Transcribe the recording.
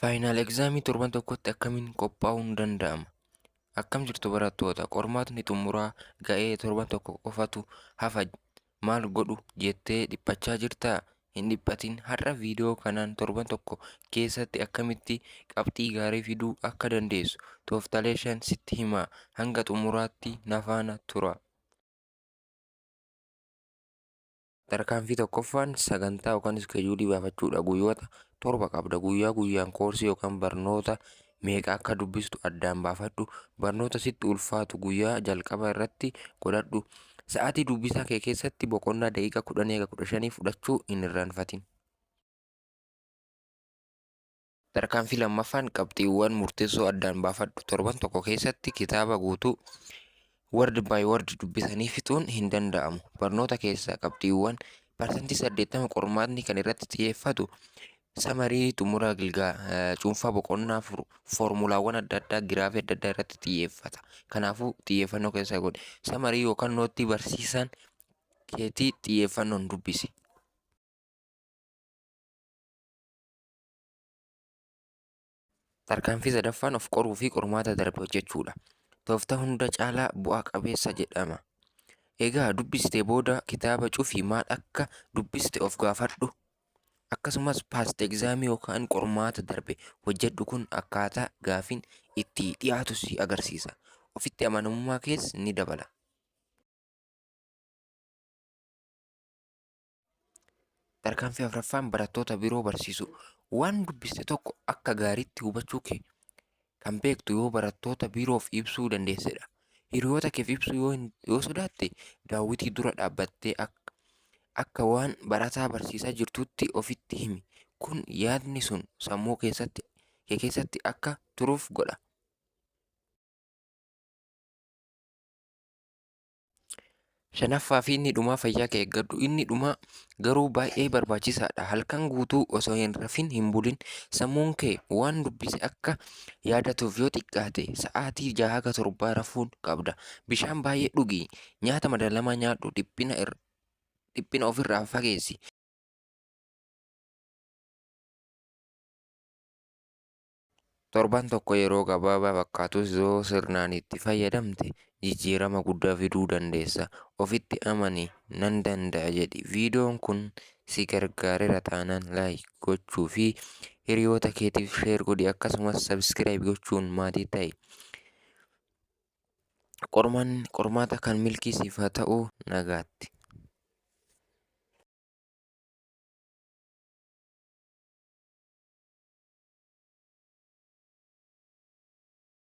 Faayinaal egzaamii torban tokkotti akkamiin qophaa'uun danda'ama? Akkam jirtu barattoota? Qormaatni xumuraa ga'ee torban tokko qofatu hafa maal godhu jettee dhiphachaa jirtaa? Hin dhiphatin, har'a viidiyoo kanaan torban tokko keessatti akkamitti qabxii gaarii fiduu akka dandeessu tooftaalee 5 sitti himaa. Hanga xumuraatti na faana tura. Tarkaanfii tokkoffaan sagantaa yookaan iskeejuulii baafachuudha. Guyyoota torba qabda. Guyyaa guyyaan koorsii yookaan barnoota meeqa akka dubbistu addaan baafadhu. Barnoota sitti ulfaatu guyyaa jalqaba irratti godhadhu. Sa'aatii dubbisaa kee keessatti boqonnaa daqiiqaa 10 eega 15 fudhachuu hin irraanfatin. Tarkaanfii lammaffaan qabxiiwwan murteessoo addaan baafadhu. Torban tokko keessatti kitaaba guutuu word by word dubbisanii fixuun hin danda'amu. Barnoota keessaa qabxiiwwan parsantii 80 qormaatni kan irratti xiyyeeffatu samarii xumuraa cuunfaa boqonnaa foormulaawwan adda addaa giraafii adda addaa irratti xiyyeeffata. Kanaafuu xiyyeeffannoo keessaa godhi. Samarii yookaan nootii barsiisaan keetii xiyyeeffannoon dubbisi. Tarkaanfii sadaffaan of qoruu fi qormaata darbe hojjechuudha. Tooftaa hunda caalaa bu'aa qabeessa jedhama. Egaa dubbistee booda kitaaba cufii maal akka dubbiste of gaafadhu. Akkasumas paast egzaamii yookaan qormaata darbe hojjedhu kun akkaataa gaafiin itti dhiyaatu si agarsiisa. Ofitti amanamummaa kees ni dabala. Tarkaanfii afuraffaan barattoota biroo barsiisu. Waan dubbiste tokko akka gaariitti hubachuu kee kan beektu yoo barattoota biroof ibsuu dandeessedha. Hiriyoota keef ibsuu yoo sodaatte daawwitii dura dhaabbattee akka waan barataa barsiisaa jirtutti ofitti himi. Kun yaadni sun sammuu keessatti akka turuuf godha. Shanaffaa fi inni dhumaa fayyaa kee eeggadhu. Inni dhumaa garuu baay'ee barbaachisaadha. Halkan guutuu osoo hin rafin hin bulin sammuun kee waan dubbise akka yaadatuuf yoo xiqqaate sa'aatii 6 hanga 7 rafuun qabda. Bishaan baay'ee dhugi. Nyaata madaalamaa nyaadhu. Dhiphina ofirraa fageessi. Torban tokko yeroo gabaabaa fakkaatus yoo sirnaan itti fayyadamte jijjiirama guddaa fiduu dandeessa. Ofitti amani, nan danda'a jedhi. Viidiyoon kun si gargaareera taanaan laayik gochuu fi hiriyoota keetiif sheer godhi. Akkasumas sabskiraayib gochuun maatii ta'i. Qormaata kan milkii siif haa ta'u. Nagaatti.